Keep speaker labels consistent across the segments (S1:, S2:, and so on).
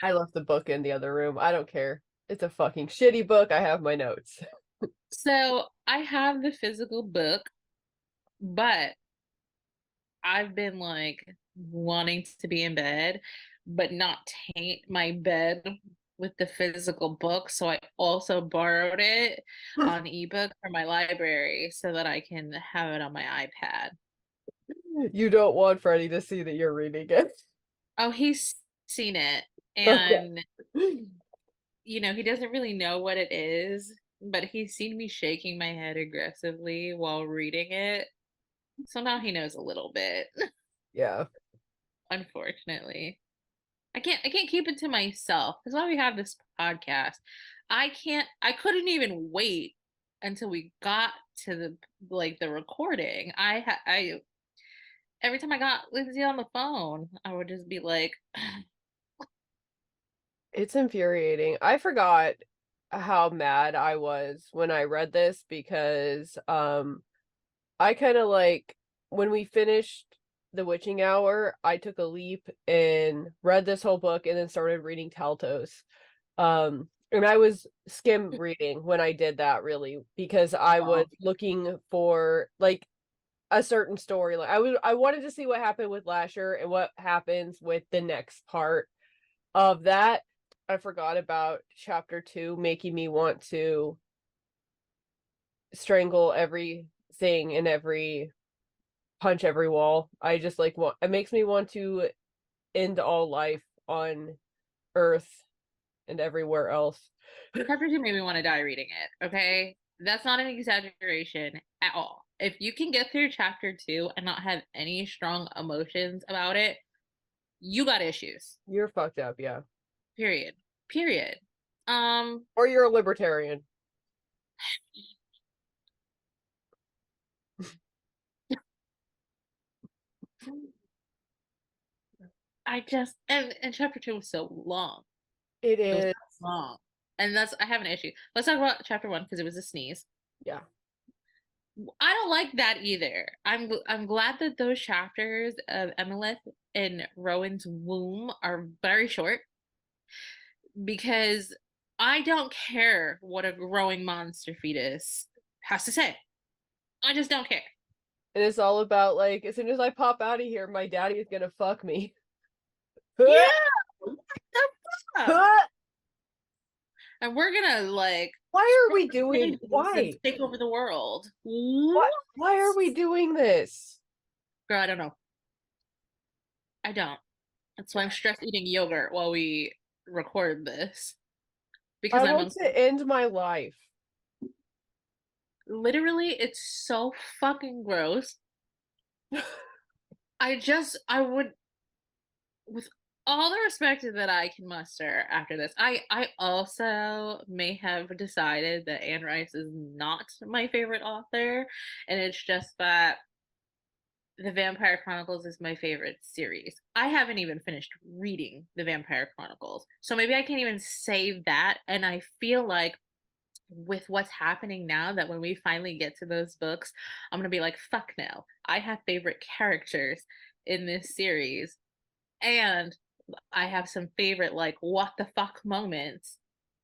S1: I left the book in the other room. I don't care. It's a fucking shitty book. I have my notes.
S2: So I have the physical book, but I've been like wanting to be in bed, but not taint my bed with the physical book. So I also borrowed it on ebook from my library so that I can have it on my iPad.
S1: You don't want Freddie to see that you're reading it.
S2: Oh, he's seen it.
S1: Okay.
S2: And, he doesn't really know what it is, but he's seen me shaking my head aggressively while reading it. So now he knows a little bit,
S1: Yeah.
S2: unfortunately. I can't keep it to myself. That's why we have this podcast. I couldn't even wait until we got to the recording. I every time I got Lindsay on the phone, I would just be like,
S1: It's infuriating. I forgot how mad I was when I read this because I kind of like when we finished The Witching Hour, I took a leap and read this whole book and then started reading Taltos. And I was skim reading when I did that really because I was
S2: oh,
S1: looking for like a certain story. Like I wanted to see what happened with Lasher and what happens with the next part of that. I forgot about chapter 2 making me want to strangle everything and every punch every wall. I just like want it makes me want to end all life on Earth and everywhere else.
S2: chapter two made me want to die reading it. Okay, that's not an exaggeration at all. If you can get through chapter two and not have any strong emotions about it, you got issues.
S1: You're fucked up, yeah.
S2: Period. Period. Um,
S1: Or you're a libertarian.
S2: I just and chapter two was so long.
S1: It
S2: It was
S1: is.
S2: so long, and I have an issue. Let's talk about chapter one because it was a sneeze.
S1: Yeah.
S2: I don't like that either. I'm glad that those chapters of Emilith and Rowan's womb are very short because I don't care what a growing monster fetus has to say. I just don't care.
S1: And it's all about like as soon as I pop out of here, my daddy is gonna fuck me.
S2: Yeah, what the fuck? And we're gonna like
S1: Why are
S2: stroke
S1: we
S2: the
S1: doing
S2: babies and
S1: why?
S2: take over the world.
S1: What
S2: What?
S1: why are we doing this?
S2: Girl, I don't know. I don't. That's why I'm stress eating yogurt while we record this because
S1: I
S2: I'm
S1: want to end my life.
S2: literally it's so fucking gross. I would with all the respect that I can muster after this. I also may have decided that Anne Rice is not my favorite author, and it's just that The Vampire Chronicles is my favorite series. I haven't even finished reading The Vampire Chronicles. So maybe I can't even say that. And I feel like with what's happening now, that when we finally get to those books, I'm going to be like, fuck no. I have favorite characters in this series. And I have some favorite, like, what the fuck moments.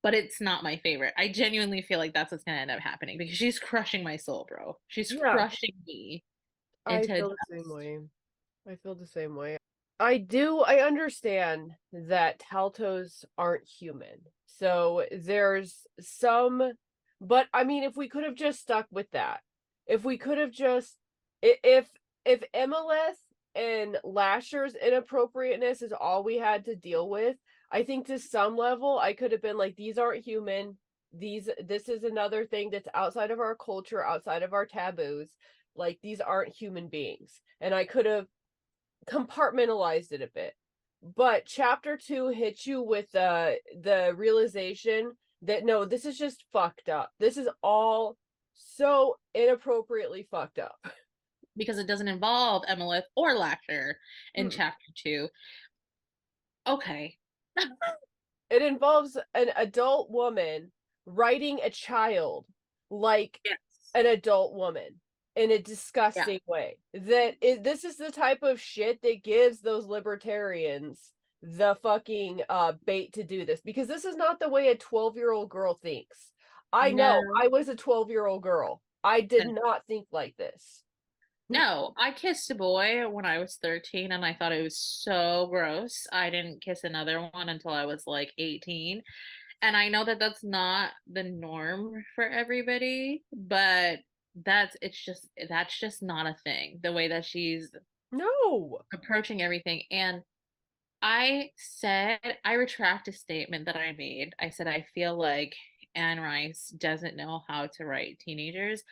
S2: But it's not my favorite. I genuinely feel like that's what's going to end up happening because she's crushing my soul, bro. She's
S1: Yeah,
S2: crushing me
S1: I
S2: into
S1: feel the same way. I feel the same way. I understand that Taltos aren't human. So there's some, but I mean, if we could have just stuck with that, if we could have just, if MLS and Lasher's inappropriateness is all we had to deal with, I think to some level I could have been like, these aren't human. This is another thing that's outside of our culture, outside of our taboos. Like these aren't human beings, and I could have compartmentalized it a bit. But chapter 2 hits you with the realization that no, this is just fucked up. This is all so inappropriately fucked up.
S2: because it doesn't involve Emilith or Lasher in
S1: Mm.
S2: chapter two. Okay.
S1: It involves an adult woman writing a child like
S2: Yes.
S1: an adult woman in a
S2: Yeah.
S1: disgusting way. This is the type of shit that gives those libertarians the fucking bait to do this, because this is not the way a 12-year-old girl thinks. I know,
S2: No.
S1: I was a 12-year-old girl. I did not think like this.
S2: No, I kissed a boy when I was 13 and I thought it was so gross. I didn't kiss another one until I was like 18. And I know that that's not the norm for everybody, but that's just not a thing. The way that she's
S1: No.
S2: approaching everything. And I retract a statement that I made. I said I feel like Anne Rice doesn't know how to write teenagers,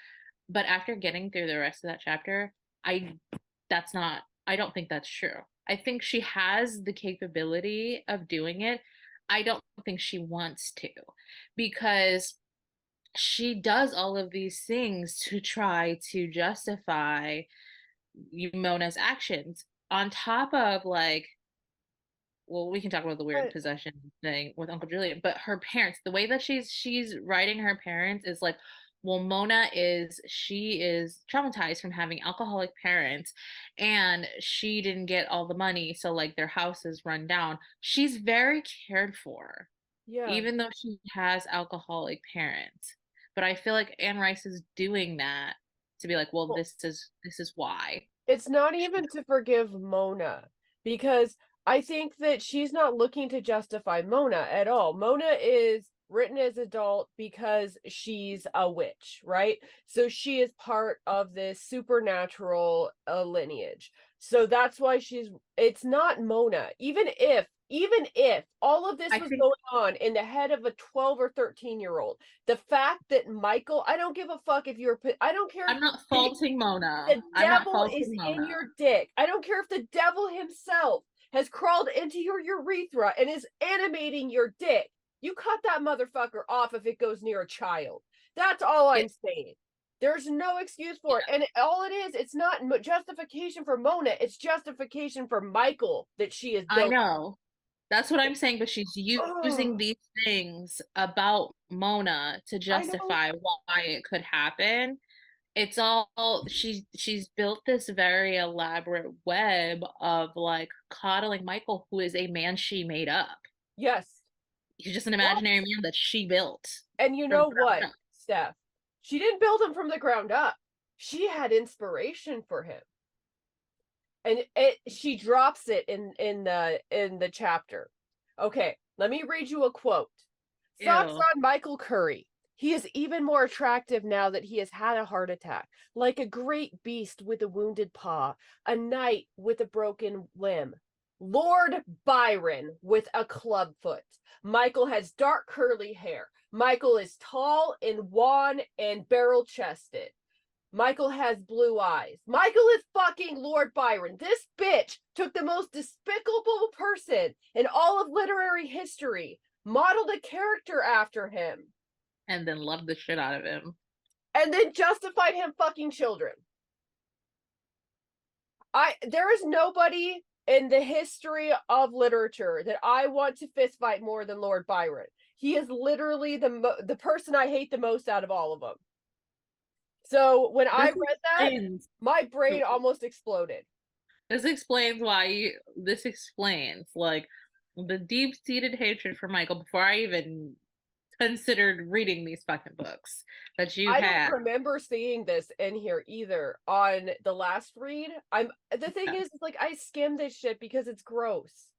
S2: but after getting through the rest of that chapter, I that's not I don't think that's true. I think she has the capability of doing it. I don't think she wants to, because she does all of these things to try to justify Mona's actions on top of, like, well, we can talk about the weird
S1: But
S2: possession thing with Uncle Julian, but her parents, the way that she's writing her parents is like, well, she is traumatized from having alcoholic parents, and she didn't get all the money, so like their house is run down. She's very cared for,
S1: yeah.
S2: even though she has alcoholic parents. But I feel like Anne Rice is doing that to be like, well,
S1: Well,
S2: this is why.
S1: it's not even to forgive Mona, because I think that she's not looking to justify Mona at all. Mona is written as adult because she's a witch, right? So she is part of this supernatural lineage. So that's why it's not Mona. Even if all of this
S2: I
S1: was
S2: think
S1: going on in the head of a 12 or 13-year-old, the fact that Michael, I don't give a fuck if you're, I don't care if
S2: I'm not faulting Mona.
S1: the
S2: I'm not
S1: devil
S2: faulting
S1: is in
S2: Mona.
S1: your dick. I don't care if the devil himself has crawled into your urethra and is animating your dick. You cut that motherfucker off if it goes near a child. That's all
S2: Yeah,
S1: I'm saying. There's no excuse for it.
S2: yeah,
S1: And all it is, it's not justification for Mona, it's justification for Michael that she is
S2: I
S1: built.
S2: know. That's what I'm saying, but she's using
S1: Oh,
S2: these things about Mona to
S1: I know.
S2: justify why it could happen. It's all she's built this very elaborate web of like coddling Michael, who is a man she made up.
S1: Yes.
S2: He's just an
S1: Well,
S2: imaginary man that she built
S1: and you
S2: from
S1: know
S2: ground
S1: what,
S2: up.
S1: Steph? She didn't build him from the ground up. She had inspiration for him. And she drops it in the chapter. Okay, let me read you a quote. Thoughts
S2: Ew.
S1: on Michael Curry. He is even more attractive now that he has had a heart attack, like a great beast with a wounded paw, a knight with a broken limb, Lord Byron with a club foot. Michael has dark curly hair. Michael is tall and wan and barrel chested. Michael has blue eyes. Michael is fucking Lord Byron. This bitch took the most despicable person in all of literary history, modeled a character after him,
S2: And then loved the shit out of him.
S1: and then justified him fucking children. There is nobody in the history of literature that I want to fist fight more than Lord Byron. He is literally the person I hate the most out of all of them. So when I
S2: This
S1: read that,
S2: explains
S1: my brain almost exploded.
S2: this explains like the deep-seated hatred for Michael before I even considered reading these fucking books that you
S1: I don't
S2: had.
S1: remember seeing this in here either on the last read. The thing
S2: Yeah.
S1: is, like, I skimmed this shit because it's gross.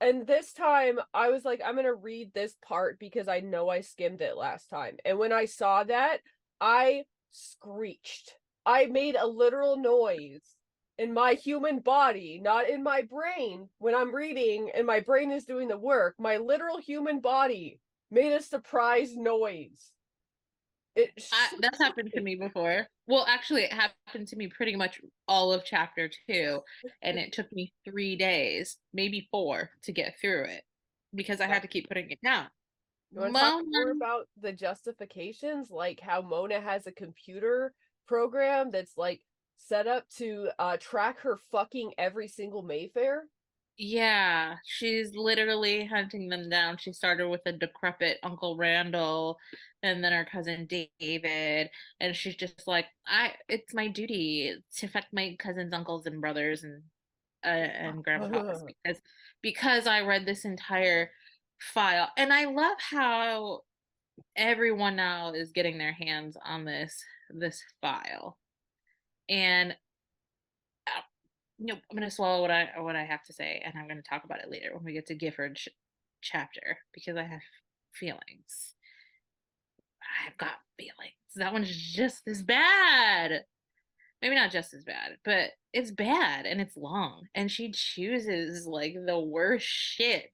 S1: And this time I was like, I'm gonna read this part because I know I skimmed it last time. And when I saw that, I screeched. I made a literal noise in my human body, not in my brain. When I'm reading and my brain is doing the work, my literal human body made a surprise noise. It
S2: That's happened to me before. Well, actually, it happened to me pretty much all of chapter 2, and it took me 3 days, maybe 4, to get through it because I had to keep putting it down.
S1: You want to talk
S2: Mona,
S1: more about the justifications, like how Mona has a computer program that's like set up to track her fucking every single Mayfair?
S2: yeah, she's literally hunting them down. She started with a decrepit Uncle Randall and then her cousin David, and she's just like, it's my duty to affect my cousins, uncles, and brothers and grandpas because I read this entire file. And I love how everyone now is getting their hands on this file. And I'm going to swallow what I have to say, and I'm going to talk about it later when we get to Gifford chapter, because I have feelings. I've got feelings. That one's just as bad. Maybe not just as bad, but it's bad and it's long. And she chooses like the worst shit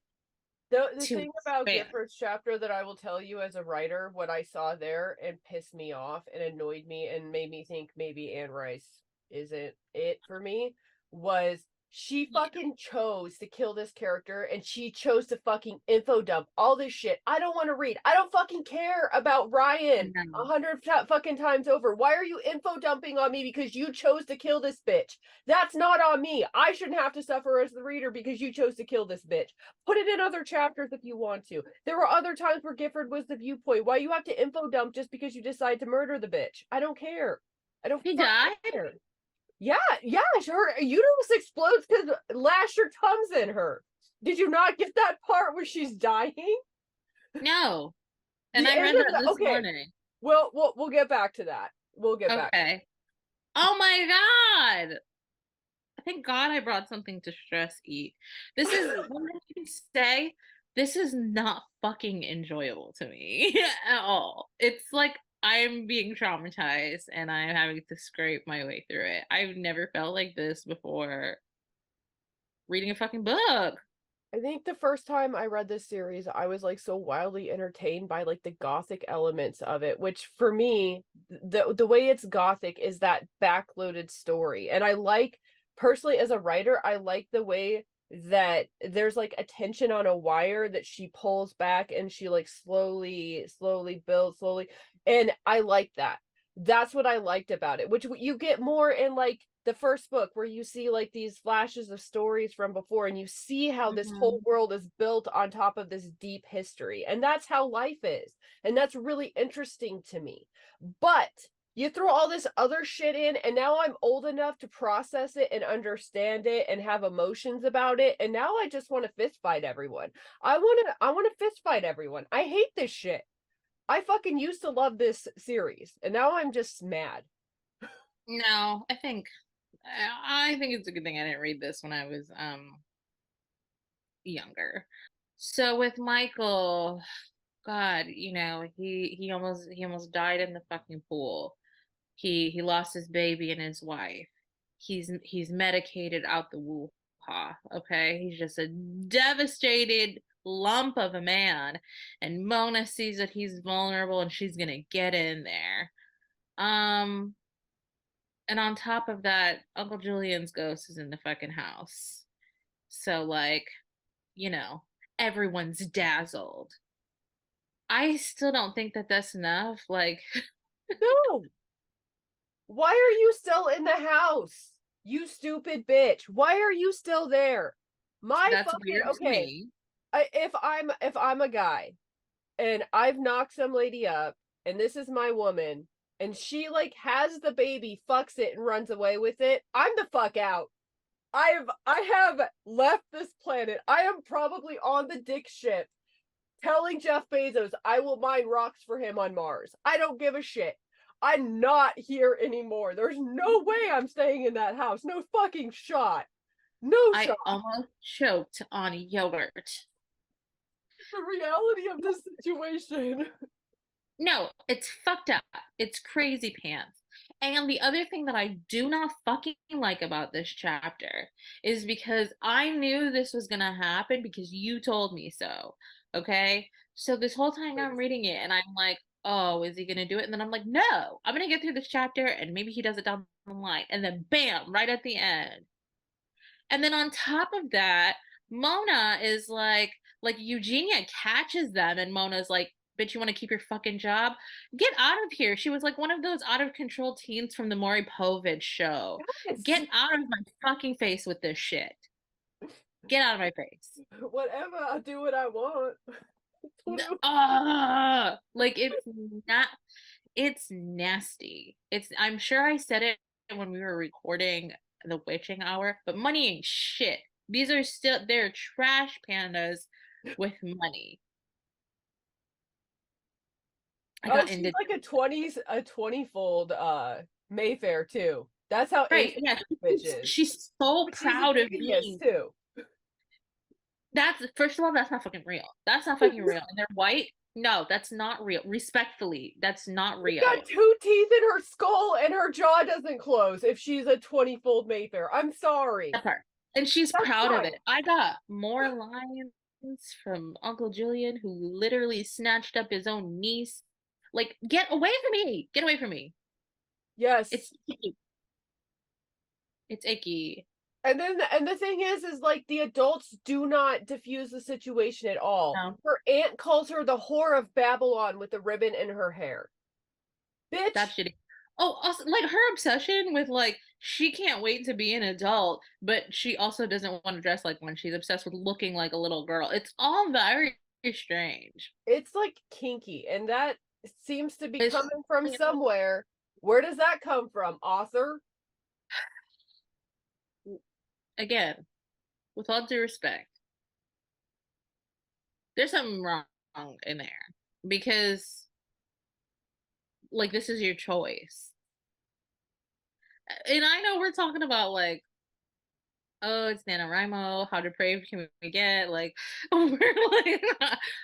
S1: The
S2: to
S1: thing about
S2: expand.
S1: Gifford's chapter that I will tell you as a writer, what I saw there and pissed me off and annoyed me and made me think maybe Anne Rice isn't it for me, was she
S2: Yeah.
S1: fucking chose to kill this character and she chose to fucking info dump all this shit. I don't want to read. I don't fucking care about Ryan
S2: No.
S1: 100 fucking times over. Why are you info dumping on me because you chose to kill this bitch? That's not on me. I shouldn't have to suffer as the reader because you chose to kill this bitch. Put it in other chapters if you want to. There were other times where Gifford was the viewpoint. Why you have to info dump just because you decide to murder the bitch? I don't care. I don't
S2: He
S1: fucking
S2: died?
S1: care. Yeah, her uterus explodes because Lasher comes in her. Did you not get that part where she's dying?
S2: No. And
S1: The
S2: I
S1: end
S2: read
S1: of
S2: that
S1: the
S2: this
S1: okay.
S2: morning.
S1: Well, we'll get back to that. We'll get back.
S2: Okay. Oh my God. Thank God I brought something to stress eat. This is when I can say this is not fucking enjoyable to me at all. It's like I'm being traumatized and I'm having to scrape my way through it. I've never felt like this before reading a fucking book.
S1: I think the first time I read this series, I was like so wildly entertained by like the gothic elements of it, which for me, the way it's gothic is that backloaded story. And I like personally as a writer, I like the way that there's like a tension on a wire that she pulls back and she like slowly builds slowly. And I like that. That's what I liked about it, which you get more in like the first book where you see like these flashes of stories from before and you see how this whole
S2: Mhm.
S1: world is built on top of this deep history, and that's how life is, and that's really interesting to me. But you throw all this other shit in, and now I'm old enough to process it and understand it and have emotions about it, and now I just want to fist fight everyone. I want to fist fight everyone. I hate this shit. I fucking used to love this series and now I'm just mad.
S2: No, I think it's a good thing I didn't read this when I was younger. So with Michael, God, he almost died in the fucking pool. He lost his baby and his wife. He's medicated out the woo-ha. Okay, he's just a devastated lump of a man, and Mona sees that he's vulnerable and she's gonna get in there. Um, and on top of that, Uncle Julian's ghost is in the fucking house. So like, you know, everyone's dazzled. I still don't think that that's enough. Like,
S1: No. Why are you still in the house? You stupid bitch. Why are you still there? My
S2: that's
S1: fucking
S2: weird to
S1: okay.
S2: me.
S1: If I'm a guy and I've knocked some lady up and this is my woman and she like has the baby, fucks it and runs away with it, I'm the fuck out. I have left this planet. I am probably on the dick ship telling Jeff Bezos I will mine rocks for him on Mars. I don't give a shit. I'm not here anymore. There's no way I'm staying in that house. No fucking shot. No
S2: I
S1: shot.
S2: almost choked on yogurt.
S1: The reality of this situation.
S2: No, it's fucked up. It's crazy pants. And the other thing that I do not fucking like about this chapter is because I knew this was gonna happen because you told me so. Okay? So this whole time I'm reading it and I'm like, oh, is he gonna do it? And then I'm like, no, I'm gonna get through this chapter and maybe he does it down the line. And then bam, right at the end. And then on top of that, Mona is like Eugenia catches them, and Mona's like, bitch, you want to keep your fucking job? Get out of here. She was like one of those out of control teens from the Maury Povich show.
S1: Yes.
S2: Get out of my fucking face with this shit. Get out of my face.
S1: Whatever. I'll do what I want.
S2: Like it's nasty. I'm sure I said it when we were recording the witching hour, but money ain't shit. These are still, they're trash pandas with money. I
S1: Oh,
S2: got
S1: she's
S2: into
S1: like a 20-fold Mayfair too. That's how
S2: right.
S1: ancient
S2: Yeah,
S1: this bitch is.
S2: she's so
S1: But she's a
S2: proud of
S1: genius
S2: being.
S1: too.
S2: That's first of all, that's not fucking real. That's not fucking real. And they're white. No, that's not real. Respectfully, that's not
S1: She's
S2: real.
S1: got 2 teeth in her skull and her jaw doesn't close if she's a 20-fold Mayfair. I'm sorry.
S2: That part. And she's
S1: That's
S2: proud of
S1: fine.
S2: it. I got more lines from Uncle Julian, who literally snatched up his own niece. Like, get away from me! Get away from me!
S1: Yes.
S2: It's icky. It's icky.
S1: And the thing is like the adults do not diffuse the situation at all.
S2: No,
S1: Her aunt calls her the whore of Babylon with the ribbon in her hair.
S2: that
S1: Bitch.
S2: shitty. Oh, also, like her obsession with like she can't wait to be an adult, but she also doesn't want to dress like one. She's obsessed with looking like a little girl. It's all very strange.
S1: It's like kinky, and that seems to be
S2: It's
S1: coming from somewhere. Where does that come from, author?
S2: again, with all due respect, there's something wrong in there because like this is your choice. And I know we're talking about like, oh, it's NaNoWriMo, how depraved can we get? Like, we're like,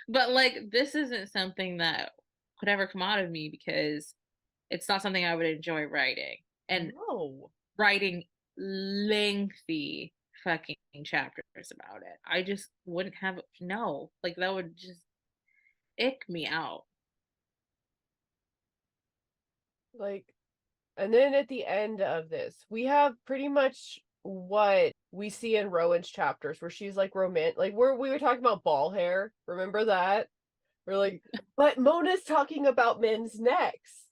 S2: but like, this isn't something that could ever come out of me because it's not something I would enjoy writing. And
S1: No.
S2: writing lengthy fucking chapters about it. I just wouldn't have, no, like, that would just ick me out.
S1: Like, and then at the end of this, we have pretty much what we see in Rowan's chapters where she's like like we were talking about ball hair. Remember that? We're like, but Mona's talking about men's necks.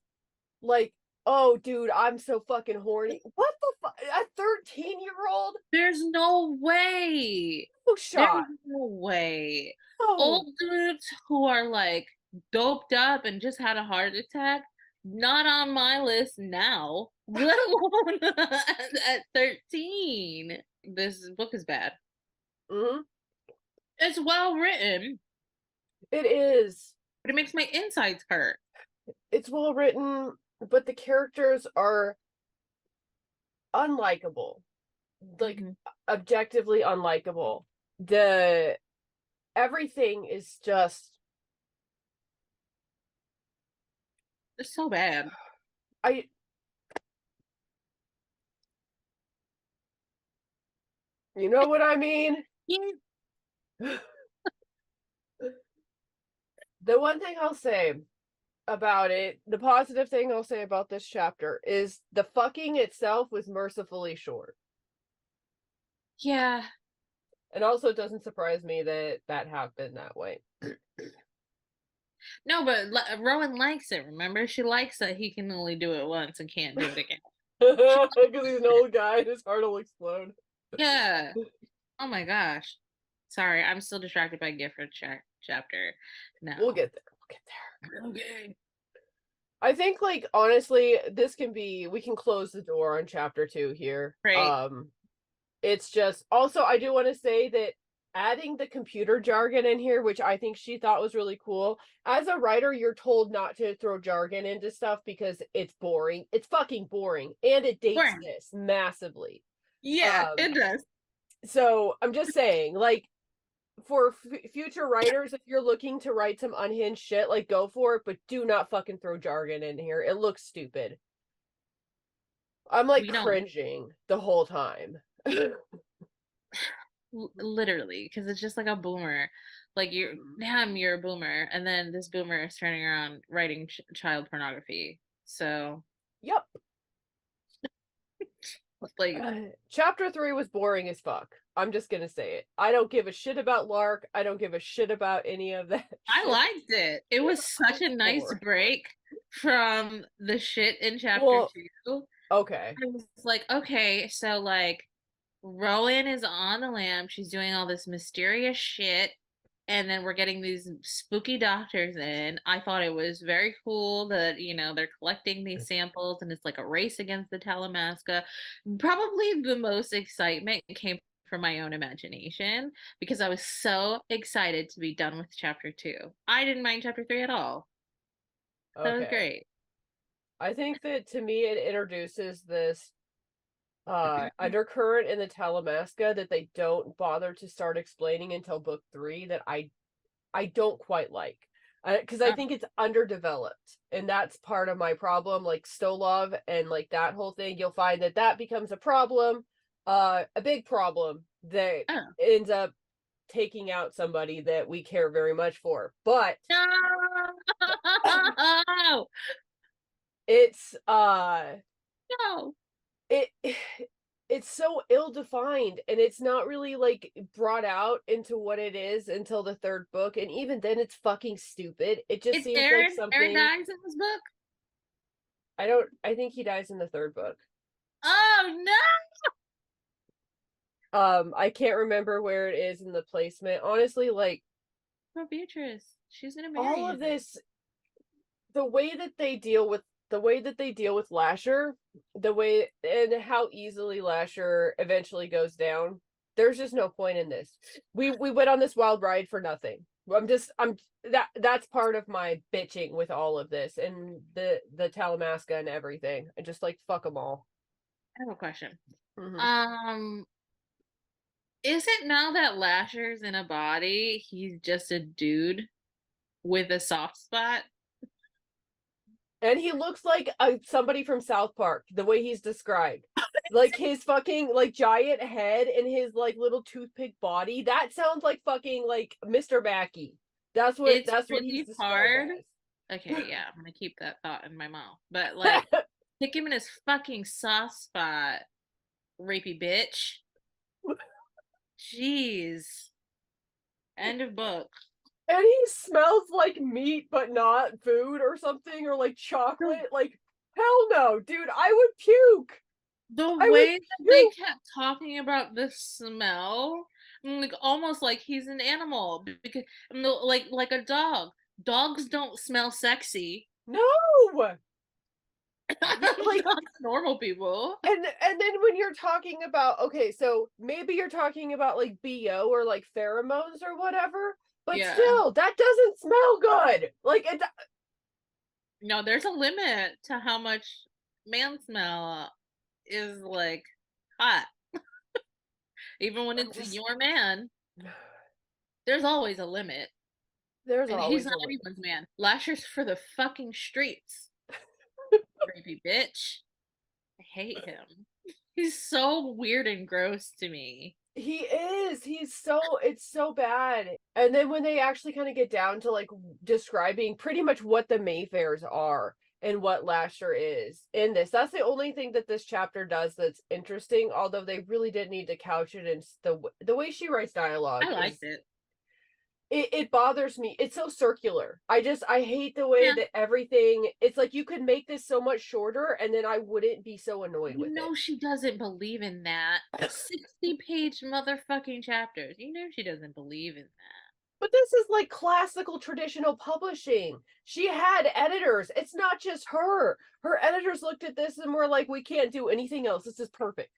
S1: Like, oh dude, I'm so fucking horny. What the fuck? A 13-year-old?
S2: There's no way.
S1: No
S2: There's
S1: shot.
S2: no way.
S1: No.
S2: Old dudes who are like doped up and just had a heart attack, not on my list now, let alone at 13. This book is bad.
S1: Mm-hmm.
S2: It's well written,
S1: It is.
S2: but it makes my insides hurt.
S1: It's well written, but the characters are unlikable. Like, objectively unlikable. Everything is just,
S2: It's so bad.
S1: you know what I mean?
S2: Yeah.
S1: The one thing I'll say about it, the positive thing I'll say about this chapter is the fucking itself was mercifully short.
S2: Yeah.
S1: And also, it doesn't surprise me that that happened that way.
S2: No, but Rowan likes it. Remember, she likes that he can only do it once and can't do it again.
S1: Because he's an old guy and his heart will explode.
S2: Yeah. Oh my gosh. Sorry, I'm still distracted by Gifford chapter. No.
S1: We'll get there. Okay. I think, like, honestly, we can close the door on chapter 2 here.
S2: Right.
S1: It's just, also, I do want to say that adding the computer jargon in here, which I think she thought was really cool. As a writer, you're told not to throw jargon into stuff because it's boring. It's fucking boring. And it dates this massively.
S2: Yeah, it does.
S1: So I'm just saying, like, for future writers, if you're looking to write some unhinged shit, like, go for it, but do not fucking throw jargon in here. It looks stupid. I'm like cringing the whole time.
S2: Literally, because it's just like a boomer. Like, you're a boomer, and then this boomer is turning around writing child pornography. So,
S1: yep.
S2: Like,
S1: chapter 3 was boring as fuck. I'm just gonna say it. I don't give a shit about Lark. I don't give a shit about any of that shit.
S2: I liked it. It was such a nice break from the shit in chapter 2.
S1: Okay.
S2: I was like, okay, so like Rowan is on the lam. She's doing all this mysterious shit. And then we're getting these spooky doctors in. I thought it was very cool that, they're collecting these samples and it's like a race against the Talamasca. Probably the most excitement came from my own imagination because I was so excited to be done with chapter 2. I didn't mind chapter 3 at all. That was
S1: Okay.
S2: great.
S1: I think that to me it introduces this undercurrent in the Talamasca that they don't bother to start explaining until book 3 that I don't quite like. Because I think it's underdeveloped, and that's part of my problem. Like Stolov and like that whole thing, you'll find that that becomes a problem, a big problem that
S2: Oh.
S1: ends up taking out somebody that we care very much for. But
S2: No!
S1: it's
S2: No!
S1: it it's so ill-defined, and it's not really like brought out into what it is until the third book, and even then it's fucking stupid. It just
S2: It's
S1: seems like
S2: Aaron. Aaron
S1: something.
S2: dies in this book.
S1: I think he dies in the third book.
S2: Oh no!
S1: I can't remember where it is in the placement. Honestly, like
S2: Poor Beatrice. She's gonna marry
S1: all
S2: him.
S1: of this, the way that they deal with Lasher, the way and how easily Lasher eventually goes down. There's just no point in this. We went on this wild ride for nothing. That's part of my bitching with all of this and the Talamasca and everything. I just like fuck them all.
S2: I have a question.
S1: Mm-hmm.
S2: Is it now that Lasher's in a body, he's just a dude with a soft spot?
S1: And he looks like somebody from South Park, the way he's described. Like his fucking like giant head and his like little toothpick body. That sounds like fucking like Mr. Mackey.
S2: It's
S1: That's what he's
S2: really
S1: described
S2: hard.
S1: as.
S2: Okay, yeah, I'm gonna keep that thought in my mouth. But like, stick him in his fucking soft spot, rapey bitch. Jeez. End of book.
S1: And he smells like meat but not food or something, or like
S2: The,
S1: chocolate. Like hell no, dude, I would puke.
S2: the
S1: I would
S2: way that they
S1: puke.
S2: kept talking about the smell, like almost like he's an animal because like a dog. Dogs don't smell sexy.
S1: No. Yeah, like
S2: Not normal people.
S1: and then when you're talking about, okay, so maybe you're talking about like BO or like pheromones or whatever, but
S2: Yeah.
S1: still that doesn't smell good. Like it.
S2: No, there's a limit to how much man smell is like hot. Even when
S1: I'm
S2: it's
S1: just
S2: your man, there's always a limit.
S1: there's
S2: And he's
S1: always
S2: not
S1: a limit.
S2: anyone's man. Lasher's for the fucking streets. Creepy bitch. I hate him. He's so weird and gross to me.
S1: He is. It's so bad. And then when they actually kind of get down to like describing pretty much what the Mayfairs are and what Lasher is in this, that's the only thing that this chapter does that's interesting. Although they really did need to couch it in the way she writes dialogue
S2: I
S1: is
S2: liked it.
S1: it bothers me. It's so circular. I hate the way
S2: Yeah.
S1: that everything. It's like you could make this so much shorter, and then I wouldn't be so annoyed
S2: You
S1: with it.
S2: know she doesn't believe in that. 60-page motherfucking chapters. You know she doesn't believe in that.
S1: But this is like classical traditional publishing. She had editors. It's not just her. Her editors looked at this and were like, "We can't do anything else. This is perfect."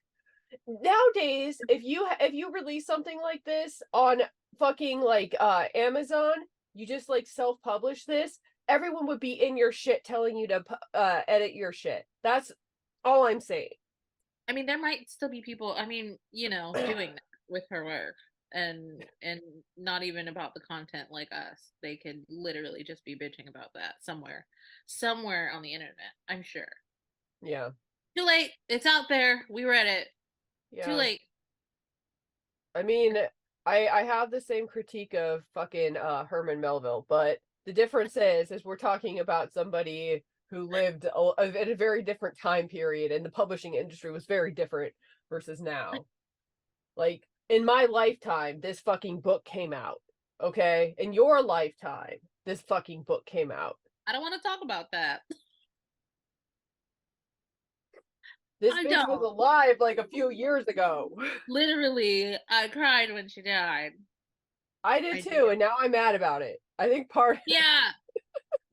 S1: Nowadays, if you release something like this on fucking like Amazon, you just like self-publish this, everyone would be in your shit telling you to edit your shit. That's all I'm saying.
S2: I mean, there might still be people, I mean, doing that with her work and not even about the content like us. They could literally just be bitching about that somewhere on the internet, I'm sure.
S1: Yeah.
S2: Too late. It's out there. We read it.
S1: Yeah.
S2: Too late.
S1: I mean, I have the same critique of fucking Herman Melville, but the difference is we're talking about somebody who lived at a very different time period, and the publishing industry was very different versus now. Like in my lifetime, this fucking book came out. Okay, in your lifetime, this fucking book came out.
S2: I don't want to talk about that.
S1: This
S2: I
S1: bitch was
S2: don't.
S1: alive like a few years ago.
S2: Literally, I cried when she died.
S1: I did
S2: I
S1: too,
S2: did.
S1: and now I'm mad about it. I think part.
S2: Yeah.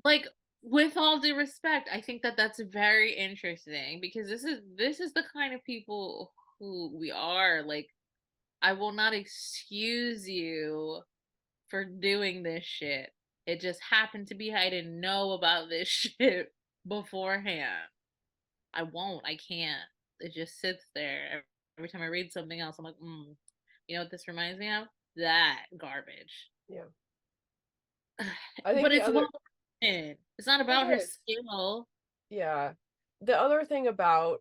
S2: Like, with all due respect, I think that that's very interesting because this is the kind of people who we are. Like, I will not excuse you for doing this shit. It just happened to be I didn't know about this shit beforehand. I won't. I can't. It just sits there. Every time I read something else, I'm like, you know what this reminds me of? That garbage.
S1: Yeah. I think
S2: But
S1: the
S2: it's well
S1: other
S2: written. It's not
S1: it
S2: about her
S1: is.
S2: skill.
S1: Yeah. The other thing about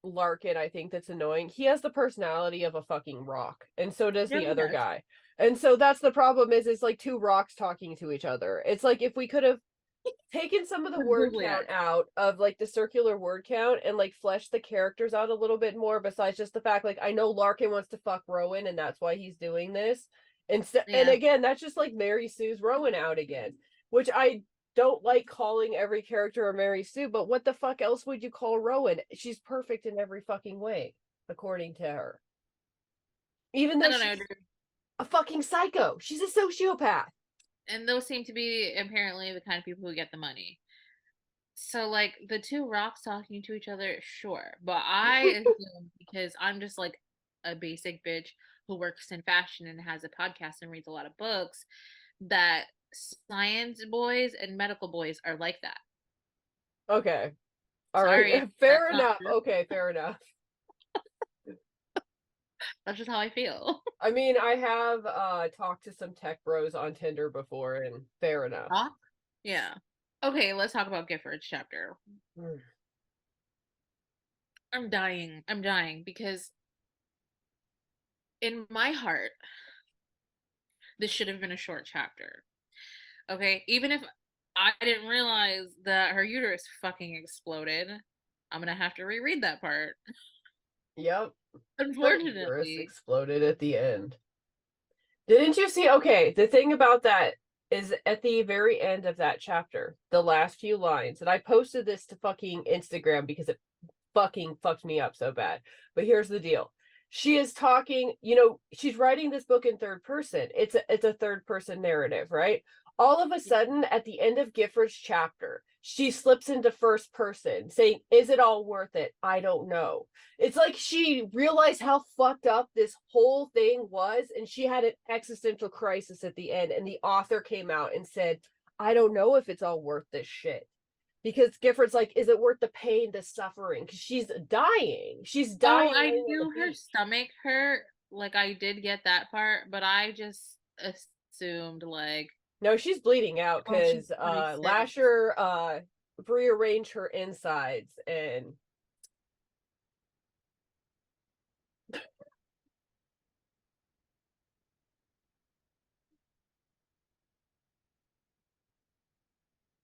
S1: Larkin, I think that's annoying, he has the personality of a fucking rock, and so does
S2: Yeah,
S1: the
S2: he
S1: other
S2: does.
S1: guy. And so that's the problem is it's like two rocks talking to each other. It's like if we could have taken some of the
S2: With
S1: word
S2: googly
S1: count
S2: eyes.
S1: out of like the circular word count and like flesh the characters out a little bit more, besides just the fact like I know Larkin wants to fuck Rowan and that's why he's doing this. And
S2: Yeah.
S1: again, that's just like Mary Sue's Rowan out again, which I don't like calling every character a Mary Sue, but what the fuck else would you call Rowan? She's perfect in every fucking way, according to her. Even
S2: I
S1: though
S2: don't know,
S1: she's
S2: dude.
S1: a fucking psycho. She's a sociopath.
S2: And those seem to be apparently the kind of people who get the money. So, like, the two rocks talking to each other, sure. But I assume because I'm just like a basic bitch who works in fashion and has a podcast and reads a lot of books, that science boys and medical boys are like that.
S1: Okay. All
S2: Sorry,
S1: right. Fair
S2: that's not
S1: enough.
S2: true.
S1: Okay, fair enough.
S2: That's just how I feel.
S1: I mean, I have talked to some tech bros on Tinder before, and fair enough.
S2: Rock? Yeah. Okay, let's talk about Gifford's chapter.
S1: Mm.
S2: I'm dying. I'm dying because in my heart, this should have been a short chapter. Okay, even if I didn't realize that her uterus fucking exploded, I'm gonna have to reread that part.
S1: Yep. Her uterus
S2: Unfortunately.
S1: exploded at the end. Didn't you see? Okay, the thing about that is at the very end of that chapter, the last few lines, and I posted this to fucking Instagram because it fucking fucked me up so bad. But here's the deal. She is talking, she's writing this book in third person. It's a third person narrative, right? All of a sudden, at the end of Gifford's chapter, she slips into first person, saying, "Is it all worth it? I don't know." It's like she realized how fucked up this whole thing was, and she had an existential crisis at the end. And the author came out and said, "I don't know if it's all worth this shit." Because Gifford's like, is it worth the pain, the suffering? Because she's dying. She's
S2: Oh,
S1: dying
S2: I
S1: laying on the
S2: knew her
S1: beach.
S2: stomach hurt. Like, I did get that part, but I just assumed, like,
S1: No, she's bleeding out
S2: oh, she's
S1: because
S2: 26.
S1: Lasher rearranged her insides and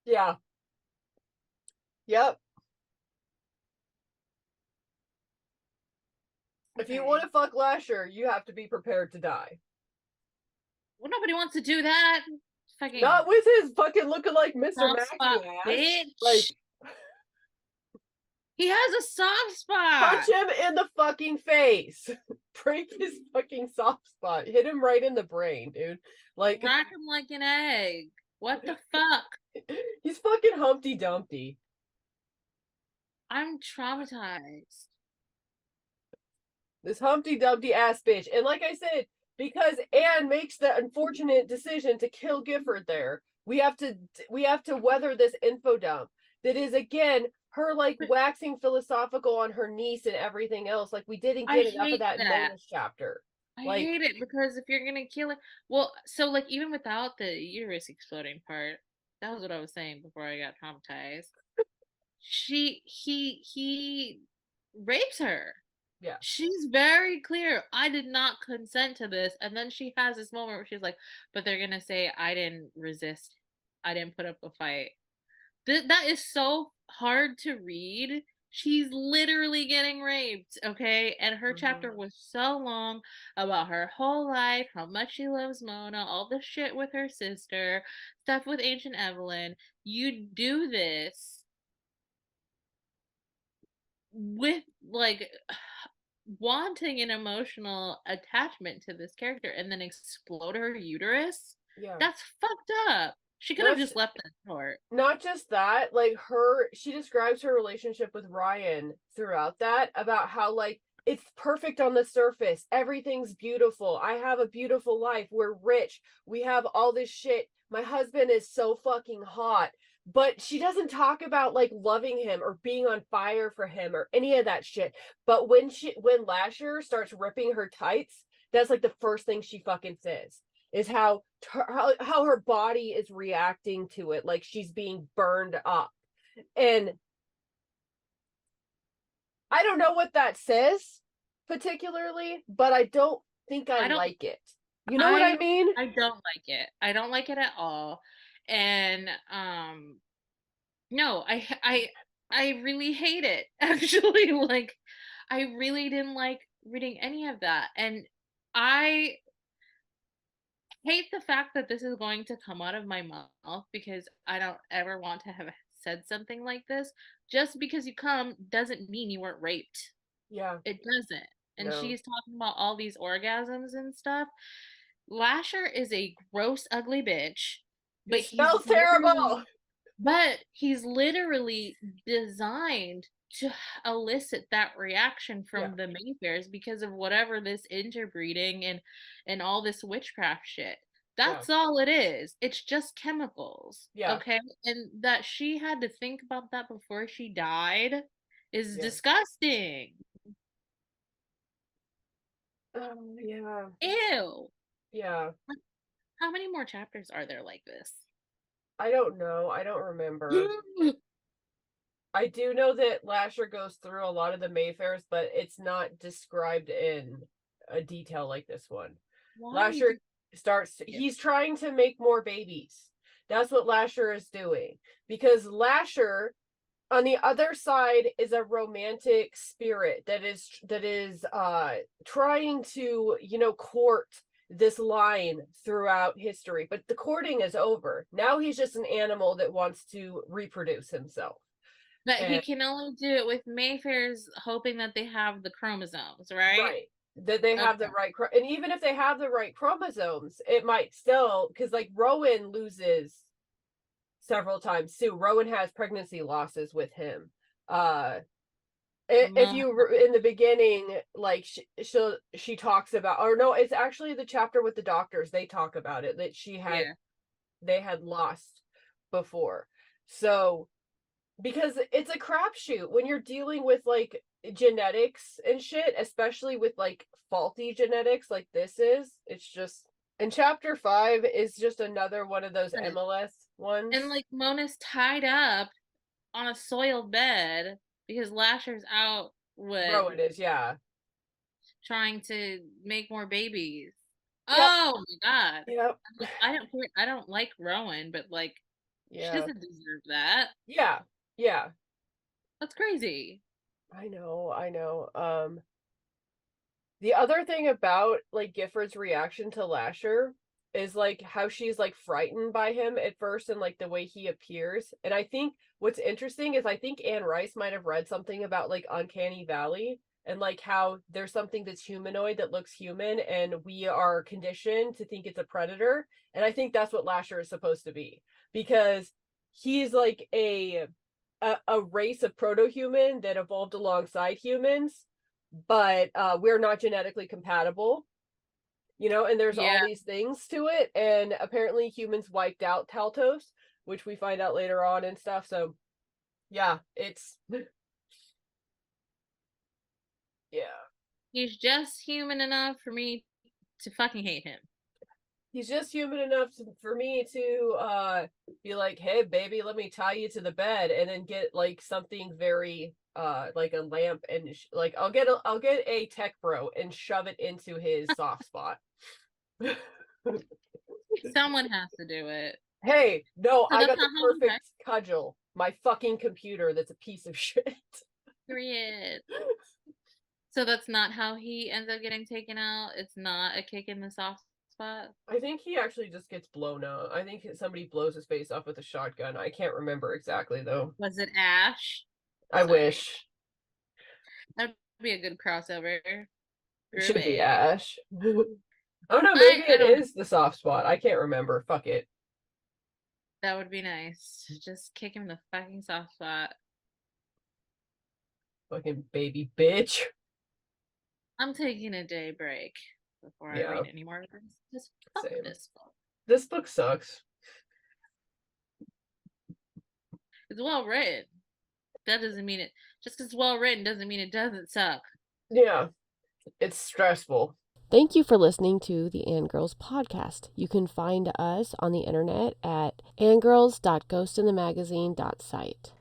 S1: yeah. Yep. If you want
S2: Okay.
S1: to fuck Lasher, you have to be prepared to die.
S2: Well, nobody wants to do that. Fucking
S1: Not with his fucking looking like Mr.
S2: soft spot,
S1: Mackey ass. Like,
S2: bitch. He has a soft
S1: punch
S2: spot.
S1: him in the fucking face. Break his fucking soft spot. Hit him right in the brain, dude. Like,
S2: Crack him like an egg. What the fuck?
S1: he's fucking Humpty Dumpty.
S2: I'm traumatized.
S1: This Humpty Dumpty ass bitch. And like I said, because Anne makes the unfortunate decision to kill Gifford there, we have to weather this info dump that is again her like
S2: But
S1: waxing philosophical on her niece and everything else. Like we didn't
S2: I
S1: get enough of
S2: hate
S1: that in
S2: that.
S1: Mona's chapter.
S2: I
S1: Like,
S2: hate it because if you're gonna kill it, well, so like even without the uterus exploding part, that was what I was saying before I got traumatized. He rapes her.
S1: yeah.
S2: She's very clear. I did not consent to this. And then she has this moment where she's like, but they're gonna say I didn't resist. I didn't put up a fight. That is so hard to read. She's literally getting raped, okay? And her chapter
S1: Mhm.
S2: was so long about her whole life, how much she loves Mona, all the shit with her sister, stuff with Ancient Evelyn. You do this with like wanting an emotional attachment to this character and then explode her uterus.
S1: Yeah.
S2: That's fucked up. She could have
S1: Not
S2: just left that short.
S1: not just that, like she describes her relationship with Ryan throughout that about how like it's perfect on the surface. Everything's beautiful. I have a beautiful life. We're rich. We have all this shit. My husband is so fucking hot. But she doesn't talk about like loving him or being on fire for him or any of that shit. But when Lasher starts ripping her tights, that's like the first thing she fucking says is how her body is reacting to it, like she's being burned up. And I don't know what that says particularly, but I don't think I
S2: I don't
S1: like it. You know what I mean?
S2: I don't like it. I don't like it at all. And no, I really hate it. Actually, like I really didn't like reading any of that. And I hate the fact that this is going to come out of my mouth because I don't ever want to have said something like this. Just because you come doesn't mean you weren't raped.
S1: Yeah.
S2: It doesn't. And
S1: No.
S2: she's talking about all these orgasms and stuff. Lasher is a gross, ugly bitch,
S1: He
S2: but
S1: smells terrible.
S2: he's literally designed to elicit that reaction
S1: Yeah.
S2: from the Mayfairs because of whatever this interbreeding and all this witchcraft shit. That's all it is. It's just chemicals.
S1: Yeah.
S2: Okay? And that she had to think about that before she died is
S1: Yeah.
S2: disgusting.
S1: Yeah.
S2: Ew.
S1: Yeah.
S2: How many more chapters are there like this?
S1: I don't know. I don't remember. I do know that Lasher goes through a lot of the Mayfairs, but it's not described in a detail like this one.
S2: Why do you
S1: Lasher
S2: think
S1: he's trying to make more babies. That's what Lasher is doing. Because Lasher, on the other side, is a romantic spirit that is trying to, court this line throughout history. But the courting is over. Now he's just an animal that wants to reproduce himself.
S2: But he
S1: And
S2: can only do it with Mayfair's hoping that they have the chromosomes, right?
S1: right, that they have the
S2: Okay.
S1: right and even if they have the right chromosomes, it might still, because like Rowan loses several times too. Rowan has pregnancy losses with him. If
S2: Well,
S1: you in the beginning, like she talks about, or no, it's actually the chapter with the doctors, they talk about it, that
S2: yeah.
S1: they had lost before. So because it's a crapshoot when you're dealing with like genetics and shit, especially with like faulty genetics like this is. It's just, and chapter 5 is just another one of those MLS ones.
S2: And like Mona's tied up on a soiled bed because Lasher's out with
S1: Rowan is, yeah.
S2: trying to make more babies.
S1: Yep.
S2: Oh my god.
S1: Yep.
S2: Like, I don't like Rowan, but like she
S1: Yeah.
S2: doesn't deserve that.
S1: Yeah. Yeah.
S2: That's crazy.
S1: I know. The other thing about like Gifford's reaction to Lasher is like how she's like frightened by him at first and like the way he appears. And I think what's interesting is I think Anne Rice might have read something about like Uncanny Valley and like how there's something that's humanoid that looks human and we are conditioned to think it's a predator. And I think that's what Lasher is supposed to be, because he's like a race of proto-human that evolved alongside humans, but we're not genetically compatible, and there's all
S2: Yeah.
S1: these things to it. And apparently humans wiped out Taltos, which we find out later on and stuff. So yeah, it's yeah.
S2: He's just human enough for me to fucking hate him.
S1: He's just human enough for me to be like, hey baby, let me tie you to the bed, and then get like something very like a lamp, and like I'll get a tech bro and shove it into his soft spot.
S2: Someone has to do it.
S1: Hey, no,
S2: So
S1: I
S2: that's
S1: got the
S2: not how he
S1: perfect cudgel. My fucking computer that's a piece of shit.
S2: period. So that's not how he ends up getting taken out. It's not a kick in the soft spot.
S1: I think he actually just gets blown out. I think somebody blows his face off with a shotgun. I can't remember exactly though.
S2: Was it Ash?
S1: I
S2: Sorry.
S1: wish.
S2: That'd be a good crossover.
S1: It should be
S2: Groovy.
S1: Ash. Oh no, maybe
S2: I
S1: it
S2: don't know.
S1: is the soft spot. I can't remember. Fuck it.
S2: That would be nice. Just kick him in the fucking soft spot.
S1: Fucking baby bitch.
S2: I'm taking a day break before I read any more of this. Just fuck
S1: Same.
S2: this book.
S1: This book sucks.
S2: It's well written. That doesn't mean it. Just because it's well written doesn't mean it doesn't suck.
S1: Yeah, it's stressful. Thank you for listening to the Annegirls Podcast. You can find us on the internet at annegirls.ghostinthemagazine.site.